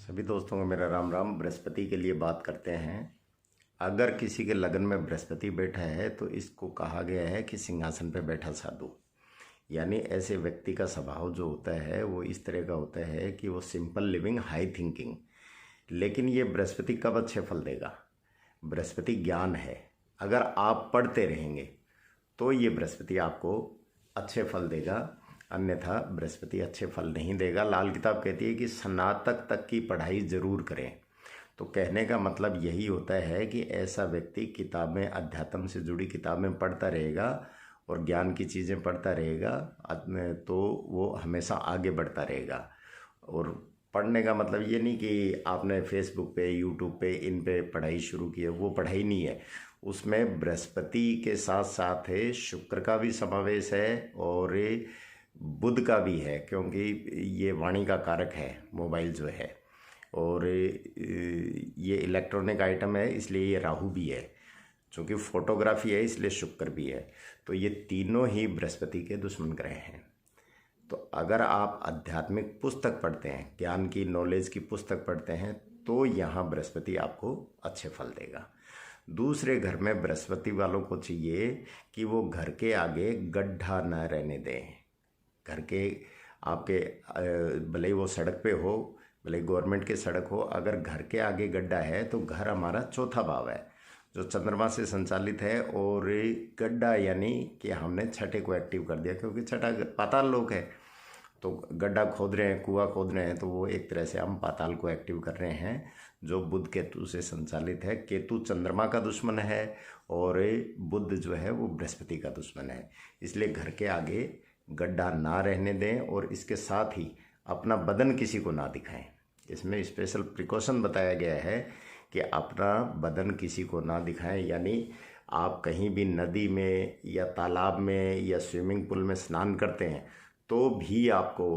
सभी दोस्तों को मेरा राम राम। बृहस्पति के लिए बात करते हैं। अगर किसी के लगन में बृहस्पति बैठा है तो इसको कहा गया है कि सिंहासन पे बैठा साधु। यानी ऐसे व्यक्ति का स्वभाव जो होता है वो इस तरह का होता है कि वो सिंपल लिविंग हाई थिंकिंग। लेकिन ये बृहस्पति कब अच्छे फल देगा? बृहस्पति ज्ञान है। अगर आप पढ़ते रहेंगे तो ये बृहस्पति आपको अच्छे फल देगा, अन्यथा बृहस्पति अच्छे फल नहीं देगा। लाल किताब कहती है कि स्नातक तक की पढ़ाई जरूर करें। तो कहने का मतलब यही होता है कि ऐसा व्यक्ति किताबें, अध्यात्म से जुड़ी किताबें पढ़ता रहेगा और ज्ञान की चीज़ें पढ़ता रहेगा तो वो हमेशा आगे बढ़ता रहेगा। और पढ़ने का मतलब ये नहीं कि आपने फेसबुक पे, यूट्यूब पे, इन पे पढ़ाई शुरू की है, वो पढ़ाई नहीं है। उसमें बृहस्पति के साथ साथ है शुक्र का भी समावेश है और बुध का भी है, क्योंकि ये वाणी का कारक है मोबाइल जो है, और ये इलेक्ट्रॉनिक आइटम है इसलिए ये राहु भी है। चूँकि फोटोग्राफी है इसलिए शुक्र भी है। तो ये तीनों ही बृहस्पति के दुश्मन ग्रह हैं। तो अगर आप आध्यात्मिक पुस्तक पढ़ते हैं, ज्ञान की, नॉलेज की पुस्तक पढ़ते हैं, तो यहाँ बृहस्पति आपको अच्छे फल देगा। दूसरे घर में बृहस्पति वालों को चाहिए कि वो घर के आगे गड्ढा न रहने दें। घर के आपके भले ही वो सड़क पे हो, भले गवर्नमेंट की सड़क हो, अगर घर के आगे गड्ढा है तो घर हमारा चौथा भाव है जो चंद्रमा से संचालित है। और गड्ढा यानी कि हमने छठे को एक्टिव कर दिया, क्योंकि छठा पाताल लोक है। तो गड्ढा खोद रहे हैं, कुआं खोद रहे हैं, तो वो एक तरह से हम पाताल को एक्टिव कर रहे हैं, जो बुध केतु से संचालित है। केतु चंद्रमा का दुश्मन है और बुध जो है वो बृहस्पति का दुश्मन है। इसलिए घर के आगे गड्ढा ना रहने दें और इसके साथ ही अपना बदन किसी को ना दिखाएं। इसमें स्पेशल प्रिकॉशन बताया गया है कि अपना बदन किसी को ना दिखाएं। यानी आप कहीं भी नदी में या तालाब में या स्विमिंग पूल में स्नान करते हैं तो भी आपको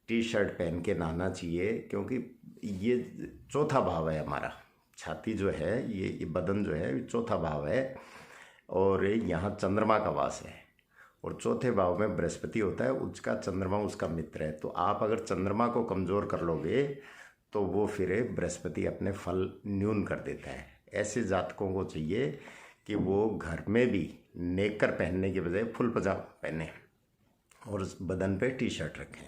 टी शर्ट पहन के नहाना चाहिए, क्योंकि ये चौथा भाव है हमारा। छाती जो है, ये बदन जो है चौथा भाव है और यहाँ चंद्रमा का वास है। और चौथे भाव में बृहस्पति होता है, उसका चंद्रमा उसका मित्र है। तो आप अगर चंद्रमा को कमज़ोर कर लोगे तो वो फिर बृहस्पति अपने फल न्यून कर देता है। ऐसे जातकों को चाहिए कि वो घर में भी नेकर पहनने के बजाय फुल पजामा पहने और बदन पे टी शर्ट रखें।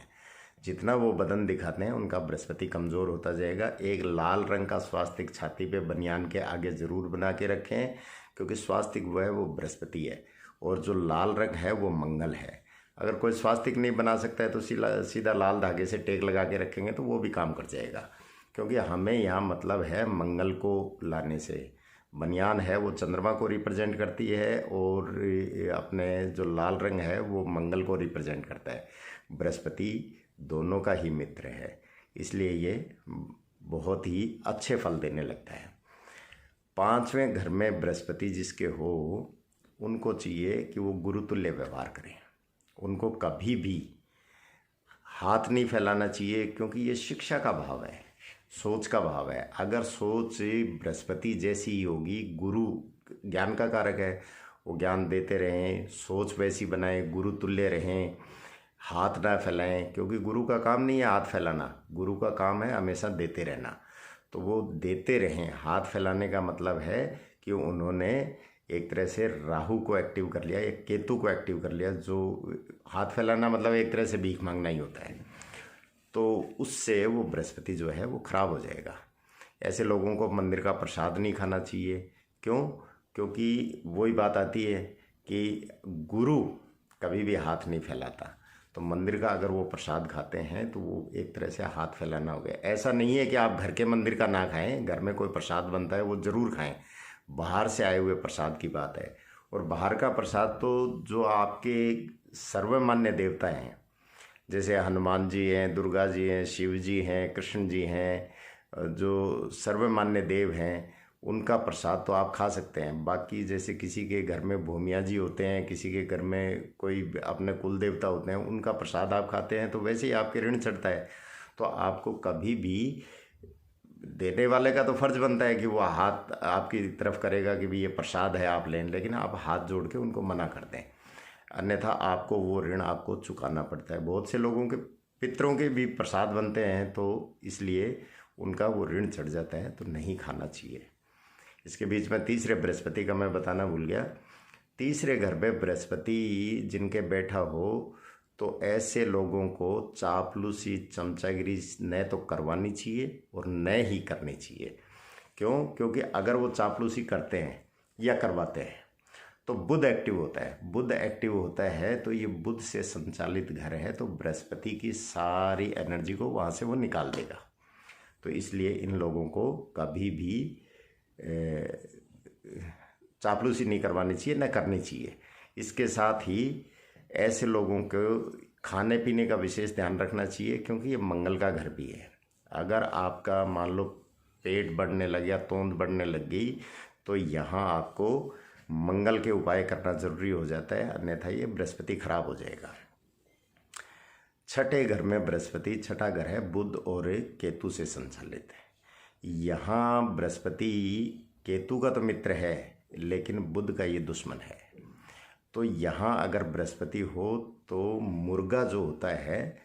जितना वो बदन दिखाते हैं उनका बृहस्पति कमज़ोर होता जाएगा। एक लाल रंग का स्वास्तिक छाती पे बनियान के आगे ज़रूर बना के रखें, क्योंकि स्वास्तिक वो है वो बृहस्पति है और जो लाल रंग है वो मंगल है। अगर कोई स्वास्तिक नहीं बना सकता है तो सीधा लाल धागे से टेक लगा के रखेंगे तो वो भी काम कर जाएगा, क्योंकि हमें यहाँ मतलब है मंगल को लाने से। बनियान है वो चंद्रमा को रिप्रेजेंट करती है और अपने जो लाल रंग है वो मंगल को रिप्रेजेंट करता है। बृहस्पति दोनों का ही मित्र है, इसलिए ये बहुत ही अच्छे फल देने लगता है। पांचवें घर में बृहस्पति जिसके हो उनको चाहिए कि वो गुरुतुल्य व्यवहार करें। उनको कभी भी हाथ नहीं फैलाना चाहिए, क्योंकि ये शिक्षा का भाव है, सोच का भाव है। अगर सोच बृहस्पति जैसी ही होगी, गुरु ज्ञान का कारक है, वो ज्ञान देते रहें, सोच वैसी बनाएं, गुरु तुल्य रहें, हाथ ना फैलाएं, क्योंकि गुरु का काम नहीं है हाथ फैलाना, गुरु का काम है हमेशा देते रहना। तो वो देते रहें। हाथ फैलाने का मतलब है कि उन्होंने एक तरह से राहु को एक्टिव कर लिया या केतु को एक्टिव कर लिया। जो हाथ फैलाना मतलब एक तरह से भीख मांगना ही होता है, तो उससे वो बृहस्पति जो है वो खराब हो जाएगा। ऐसे लोगों को मंदिर का प्रसाद नहीं खाना चाहिए। क्यों? क्योंकि वही बात आती है कि गुरु कभी भी हाथ नहीं फैलाता। तो मंदिर का अगर वो प्रसाद खाते हैं तो वो एक तरह से हाथ फैलाना हो गया। ऐसा नहीं है कि आप घर के मंदिर का ना खाएं, घर में कोई प्रसाद बनता है वो ज़रूर खाएं, बाहर से आए हुए प्रसाद की बात है। और बाहर का प्रसाद तो जो आपके सर्वमान्य देवता हैं, जैसे हनुमान जी हैं, दुर्गा जी हैं, शिव जी हैं, कृष्ण जी हैं, जो सर्वमान्य देव हैं, उनका प्रसाद तो आप खा सकते हैं। बाकी जैसे किसी के घर में भूमिया जी होते हैं, किसी के घर में कोई अपने कुल देवता होते हैं, उनका प्रसाद आप खाते हैं तो वैसे ही आपके ऋण चढ़ता है। तो आपको कभी भी देने वाले का तो फर्ज बनता है कि वो हाथ आपकी तरफ करेगा कि भी ये प्रसाद है आप लें, लेकिन आप हाथ जोड़ के उनको मना कर दें, अन्यथा आपको वो ऋण आपको चुकाना पड़ता है। बहुत से लोगों के पितरों के भी प्रसाद बनते हैं, तो इसलिए उनका वो ऋण चढ़ जाता है, तो नहीं खाना चाहिए। इसके बीच में तीसरे बृहस्पति का मैं बताना भूल गया। तीसरे घर में बृहस्पति जिनके बैठा हो तो ऐसे लोगों को चापलूसी चमचागिरी न तो करवानी चाहिए और न ही करनी चाहिए। क्यों? क्योंकि अगर वो चापलूसी करते हैं या करवाते हैं तो बुध एक्टिव होता है। बुध एक्टिव होता है तो ये बुध से संचालित घर है, तो बृहस्पति की सारी एनर्जी को वहाँ से वो निकाल देगा। तो इसलिए इन लोगों को कभी भी चापलूसी नहीं करवानी चाहिए, न करनी चाहिए। इसके साथ ही ऐसे लोगों को खाने पीने का विशेष ध्यान रखना चाहिए, क्योंकि ये मंगल का घर भी है। अगर आपका मान लो पेट बढ़ने लग गया, तोंद बढ़ने लग गई, तो यहाँ आपको मंगल के उपाय करना जरूरी हो जाता है, अन्यथा ये बृहस्पति खराब हो जाएगा। छठे घर में बृहस्पति, छठा घर है बुध और केतु से संचालित है। यहाँ बृहस्पति केतु का तो मित्र है, लेकिन बुध का ये दुश्मन है। तो यहाँ अगर बृहस्पति हो तो मुर्गा जो होता है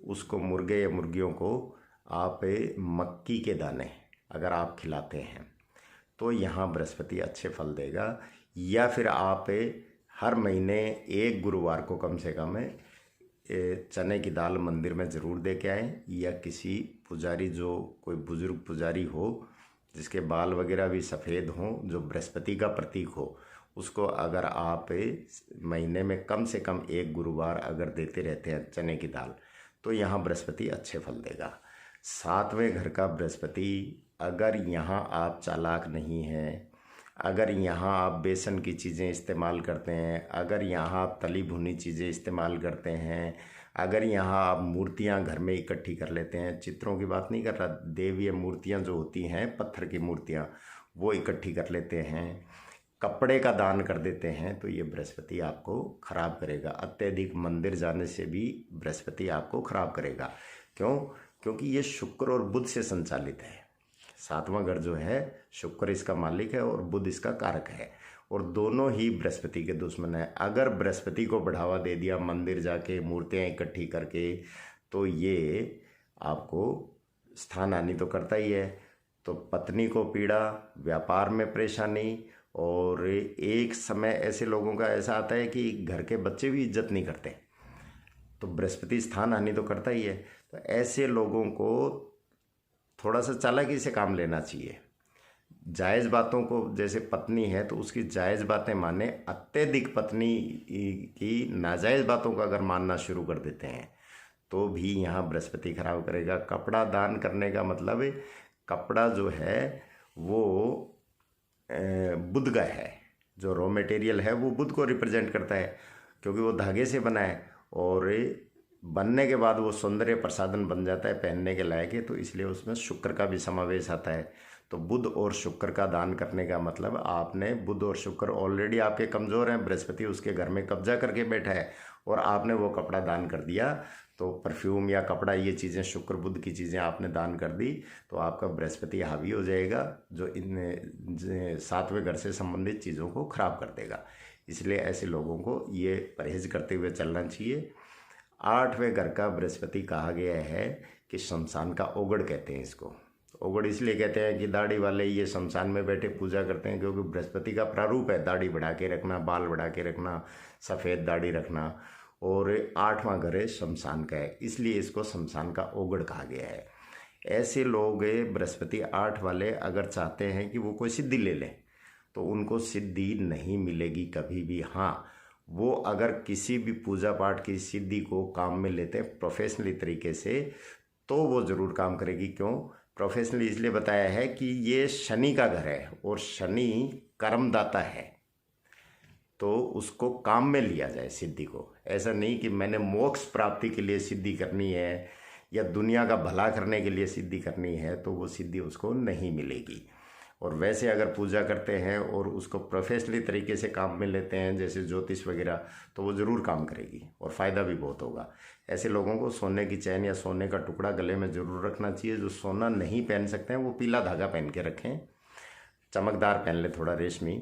उसको, मुर्गे या मुर्गियों को आप मक्की के दाने अगर आप खिलाते हैं तो यहाँ बृहस्पति अच्छे फल देगा। या फिर आप हर महीने एक गुरुवार को कम से कम चने की दाल मंदिर में ज़रूर दे के आएँ, या किसी पुजारी, जो कोई बुजुर्ग पुजारी हो जिसके बाल वगैरह भी सफ़ेद हों, जो बृहस्पति का प्रतीक हो, उसको अगर आप महीने में कम से कम एक गुरुवार अगर देते रहते हैं चने की दाल, तो यहाँ बृहस्पति अच्छे फल देगा। सातवें घर का बृहस्पति, अगर यहाँ आप चालाक नहीं हैं, अगर यहाँ आप बेसन की चीज़ें इस्तेमाल करते हैं, अगर यहाँ आप तली भुनी चीज़ें इस्तेमाल करते हैं, अगर यहाँ आप मूर्तियाँ घर में इकट्ठी कर लेते हैं, चित्रों की बात नहीं कर रहा, देवीय मूर्तियाँ जो होती हैं, पत्थर की मूर्तियाँ, वो इकट्ठी कर लेते हैं, कपड़े का दान कर देते हैं, तो ये बृहस्पति आपको खराब करेगा। अत्यधिक मंदिर जाने से भी बृहस्पति आपको खराब करेगा। क्यों? क्योंकि ये शुक्र और बुध से संचालित है। सातवां घर जो है, शुक्र इसका मालिक है और बुध इसका कारक है, और दोनों ही बृहस्पति के दुश्मन है। अगर बृहस्पति को बढ़ावा दे दिया मंदिर जाके मूर्तियाँ इकट्ठी करके, तो ये आपको स्थान हानि तो करता ही है। तो पत्नी को पीड़ा, व्यापार में परेशानी, और एक समय ऐसे लोगों का ऐसा आता है कि घर के बच्चे भी इज्जत नहीं करते, तो बृहस्पति स्थान हानि तो करता ही है। तो ऐसे लोगों को थोड़ा सा चालाकी से काम लेना चाहिए। जायज़ बातों को, जैसे पत्नी है तो उसकी जायज़ बातें माने, अत्यधिक पत्नी की नाजायज़ बातों को अगर मानना शुरू कर देते हैं तो भी यहाँ बृहस्पति खराब करेगा। कपड़ा दान करने का मतलब, कपड़ा जो है वो बुध का है, जो रॉ मटेरियल है वो बुध को रिप्रेजेंट करता है, क्योंकि वो धागे से बना है और बनने के बाद वो सौंदर्य प्रसाधन बन जाता है, पहनने के लायक है, तो इसलिए उसमें शुक्र का भी समावेश आता है। तो बुध और शुक्र का दान करने का मतलब, आपने बुध और शुक्र ऑलरेडी आपके कमज़ोर हैं, बृहस्पति उसके घर में कब्जा करके बैठा है, और आपने वो कपड़ा दान कर दिया, तो परफ्यूम या कपड़ा, ये चीज़ें शुक्र बुध की चीज़ें आपने दान कर दी, तो आपका बृहस्पति हावी हो जाएगा, जो इन सातवें घर से संबंधित चीज़ों को खराब कर देगा। इसलिए ऐसे लोगों को ये परहेज करते हुए चलना चाहिए। आठवें घर का बृहस्पति कहा गया है कि शमशान का ओगड़ कहते हैं इसको। ओगड़ इसलिए कहते हैं कि दाढ़ी वाले ये शमशान में बैठे पूजा करते हैं, क्योंकि बृहस्पति का प्रारूप है दाढ़ी बढ़ा के रखना, बाल बढ़ा के रखना, सफ़ेद दाढ़ी रखना, और आठवां घर है शमशान का है, इसलिए इसको शमशान का ओगड़ कहा गया है। ऐसे लोग बृहस्पति 8 वाले अगर चाहते हैं कि वो कोई सिद्धि ले लें, तो उनको सिद्धि नहीं मिलेगी कभी भी। हाँ, वो अगर किसी भी पूजा पाठ की सिद्धि को काम में लेते हैं प्रोफेशनली तरीके से, तो वो ज़रूर काम करेगी। क्यों प्रोफेशनली? इसलिए बताया है कि ये शनि का घर है, और शनि कर्मदाता है, तो उसको काम में लिया जाए सिद्धि को। ऐसा नहीं कि मैंने मोक्ष प्राप्ति के लिए सिद्धि करनी है या दुनिया का भला करने के लिए सिद्धि करनी है, तो वो सिद्धि उसको नहीं मिलेगी। और वैसे अगर पूजा करते हैं और उसको प्रोफेशनली तरीके से काम में लेते हैं, जैसे ज्योतिष वगैरह, तो वो ज़रूर काम करेगी और फ़ायदा भी बहुत होगा। ऐसे लोगों को सोने की चैन या सोने का टुकड़ा गले में ज़रूर रखना चाहिए। जो सोना नहीं पहन सकते हैं वो पीला धागा पहन के रखें, चमकदार पहन ले थोड़ा रेशमी,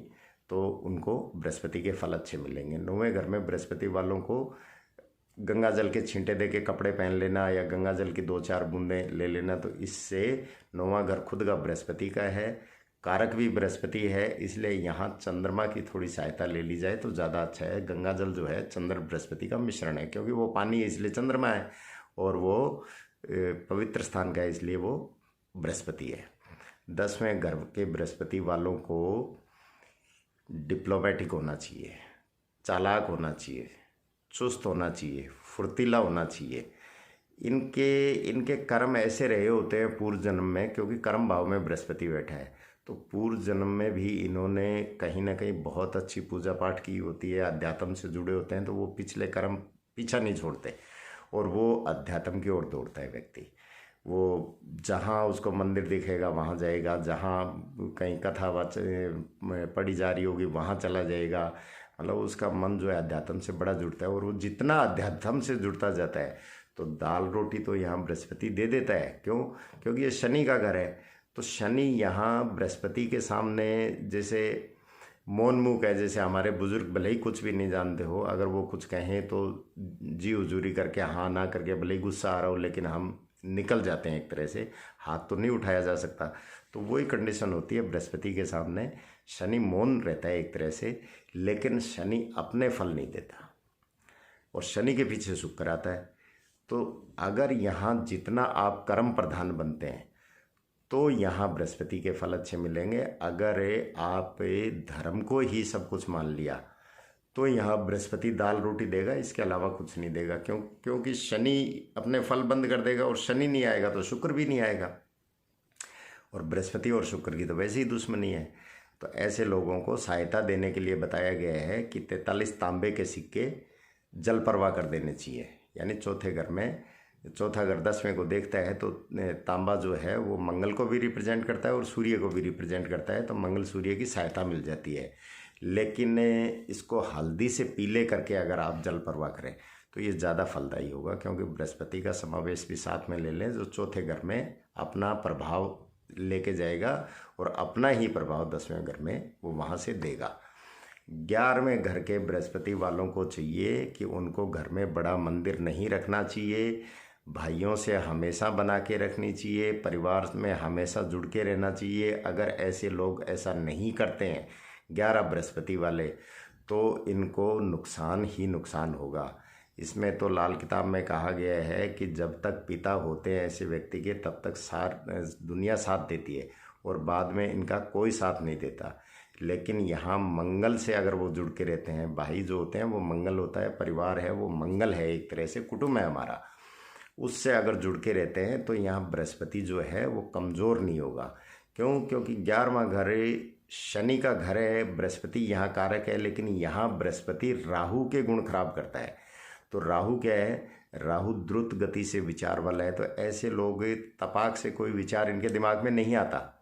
तो उनको बृहस्पति के फल अच्छे मिलेंगे। 9वें घर में बृहस्पति वालों को गंगा जल के छींटे दे के कपड़े पहन लेना या गंगा जल की 2-4 बूंदें ले लेना, तो इससे 9वां घर खुद का बृहस्पति का है, कारक भी बृहस्पति है, इसलिए यहाँ चंद्रमा की थोड़ी सहायता ले ली जाए तो ज़्यादा अच्छा है। गंगा जल जो है चंद्र बृहस्पति का मिश्रण है, क्योंकि वो पानी है इसलिए चंद्रमा है, और वो पवित्र स्थान का है इसलिए वो बृहस्पति है। 10वें घर के बृहस्पति वालों को डिप्लोमेटिक होना चाहिए, चालाक होना चाहिए, चुस्त होना चाहिए, फुर्तीला होना चाहिए। इनके कर्म ऐसे रहे होते हैं पूर्व जन्म में, क्योंकि कर्म भाव में बृहस्पति बैठा है, तो पूर्व जन्म में भी इन्होंने कहीं ना कहीं बहुत अच्छी पूजा पाठ की होती है, अध्यात्म से जुड़े होते हैं, तो वो पिछले कर्म पीछा नहीं छोड़ते और वो अध्यात्म की ओर दौड़ता है व्यक्ति। वो जहाँ उसको मंदिर दिखेगा वहाँ जाएगा, जहाँ कहीं कथा पढ़ी जा रही होगी वहाँ चला जाएगा, मतलब उसका मन जो है अध्यात्म से बड़ा जुड़ता है। और वो जितना अध्यात्म से जुड़ता जाता है तो दाल रोटी तो यहाँ बृहस्पति दे देता है। क्यों? क्योंकि ये शनि का घर है, तो शनि यहाँ बृहस्पति के सामने जैसे मौन मूक है। जैसे हमारे बुजुर्ग भले ही कुछ भी नहीं जानते हो, अगर वो कुछ कहें तो जी हुजूरी करके हाँ ना करके, भले ही गुस्सा आ रहा हो लेकिन हम निकल जाते हैं एक तरह से, हाथ तो नहीं उठाया जा सकता। तो वही कंडीशन होती है बृहस्पति के सामने। शनि मौन रहता है एक तरह से, लेकिन शनि अपने फल नहीं देता और शनि के पीछे शुक्र आता है। तो अगर यहाँ जितना आप कर्म प्रधान बनते हैं तो यहाँ बृहस्पति के फल अच्छे मिलेंगे। अगर आप धर्म को ही सब कुछ मान लिया तो यहाँ बृहस्पति दाल रोटी देगा, इसके अलावा कुछ नहीं देगा। क्योंकि शनि अपने फल बंद कर देगा, और शनि नहीं आएगा तो शुक्र भी नहीं आएगा, और बृहस्पति और शुक्र की तो वैसे ही दुश्मनी है। तो ऐसे लोगों को सहायता देने के लिए बताया गया है कि 43 तांबे के सिक्के जल प्रवाह कर देने चाहिए। यानी चौथे घर में, चौथा घर 10वें को देखता है, तो तांबा जो है वो मंगल को भी रिप्रेजेंट करता है और सूर्य को भी रिप्रेजेंट करता है, तो मंगल सूर्य की सहायता मिल जाती है। लेकिन इसको हल्दी से पीले करके अगर आप जल प्रवाह करें तो ये ज़्यादा फलदायी होगा, क्योंकि बृहस्पति का समावेश भी साथ में ले लें, जो चौथे घर में अपना प्रभाव लेके जाएगा और अपना ही प्रभाव 10वें घर में वो वहाँ से देगा। 11वें घर के बृहस्पति वालों को चाहिए कि उनको घर में बड़ा मंदिर नहीं रखना चाहिए, भाइयों से हमेशा बना के रखनी चाहिए, परिवार में हमेशा जुड़ के रहना चाहिए। अगर ऐसे लोग ऐसा नहीं करते हैं 11 बृहस्पति वाले, तो इनको नुकसान ही नुकसान होगा। इसमें तो लाल किताब में कहा गया है कि जब तक पिता होते हैं ऐसे व्यक्ति के, तब तक दुनिया साथ देती है और बाद में इनका कोई साथ नहीं देता। लेकिन यहाँ मंगल से अगर वो जुड़ के रहते हैं, भाई जो होते हैं वो मंगल होता है, परिवार है वो मंगल है, एक तरह से कुटुंब है हमारा, उससे अगर जुड़ के रहते हैं तो यहाँ बृहस्पति जो है वो कमज़ोर नहीं होगा। क्यों? क्योंकि 11वां घर शनि का घर है, बृहस्पति यहाँ कारक है, लेकिन यहाँ बृहस्पति राहु के गुण खराब करता है। तो राहु क्या है? राहु द्रुत गति से विचार वाला है, तो ऐसे लोग तपाक से कोई विचार इनके दिमाग में नहीं आता।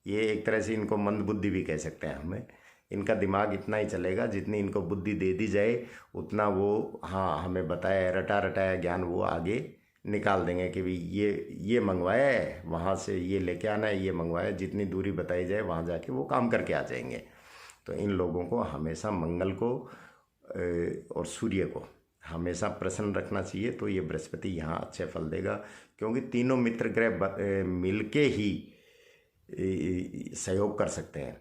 ये एक तरह से इनको मंद बुद्धि भी कह सकते हैं हमें। इनका दिमाग इतना ही चलेगा जितनी इनको बुद्धि दे दी जाए, उतना वो हाँ हमें बताया रटा रटाया ज्ञान वो आगे निकाल देंगे कि भाई ये मंगवाया है, वहाँ से ये लेके आना है, ये मंगवाया, जितनी दूरी बताई जाए वहाँ जाके वो काम करके आ जाएंगे। तो इन लोगों को हमेशा मंगल को और सूर्य को हमेशा प्रसन्न रखना चाहिए, तो ये बृहस्पति यहाँ अच्छे फल देगा। क्योंकि तीनों मित्र ग्रह मिलके ही सहयोग कर सकते हैं।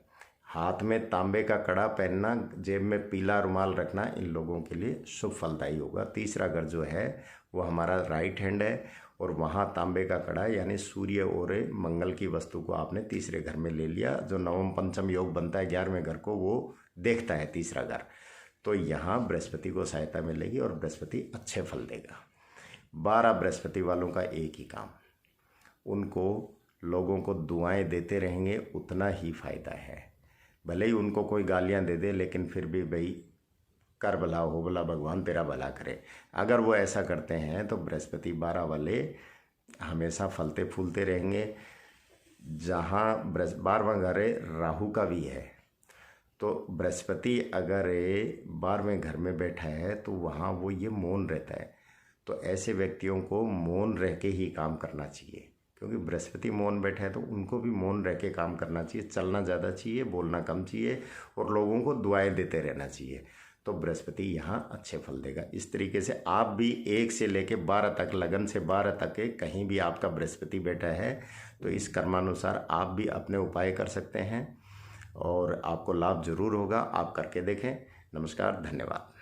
हाथ में तांबे का कड़ा पहनना, जेब में पीला रुमाल रखना इन लोगों के लिए शुभ फलदायी होगा। तीसरा घर जो है वो हमारा राइट हैंड है, और वहाँ तांबे का कड़ा यानी सूर्य और मंगल की वस्तु को आपने तीसरे घर में ले लिया। जो नवम पंचम योग बनता है 11वें घर को, वो देखता है तीसरा घर। तो यहाँ बृहस्पति को सहायता मिलेगी और बृहस्पति अच्छे फल देगा। 12 बृहस्पति वालों का एक ही काम, उनको लोगों को दुआएं देते रहेंगे, उतना ही फायदा है। भले ही उनको कोई गालियां दे दे, लेकिन फिर भी भाई कर भला हो भला, भगवान तेरा भला करे। अगर वो ऐसा करते हैं तो बृहस्पति 12 वाले हमेशा फलते फूलते रहेंगे। जहाँ 12वां घर राहु का भी है, तो बृहस्पति अगर 12वें घर में बैठा है तो वहाँ वो ये मौन रहता है। तो ऐसे व्यक्तियों को मौन रह के ही काम करना चाहिए, क्योंकि बृहस्पति मौन बैठा है तो उनको भी मौन रह के काम करना चाहिए। चलना ज़्यादा चाहिए, बोलना कम चाहिए, और लोगों को दुआएं देते रहना चाहिए। तो बृहस्पति यहाँ अच्छे फल देगा। इस तरीके से आप भी 1 से लेके 12 तक, लगन से 12 तक के कहीं भी आपका बृहस्पति बैठा है तो इस कर्मानुसार आप भी अपने उपाय कर सकते हैं और आपको लाभ जरूर होगा। आप करके देखें। नमस्कार, धन्यवाद।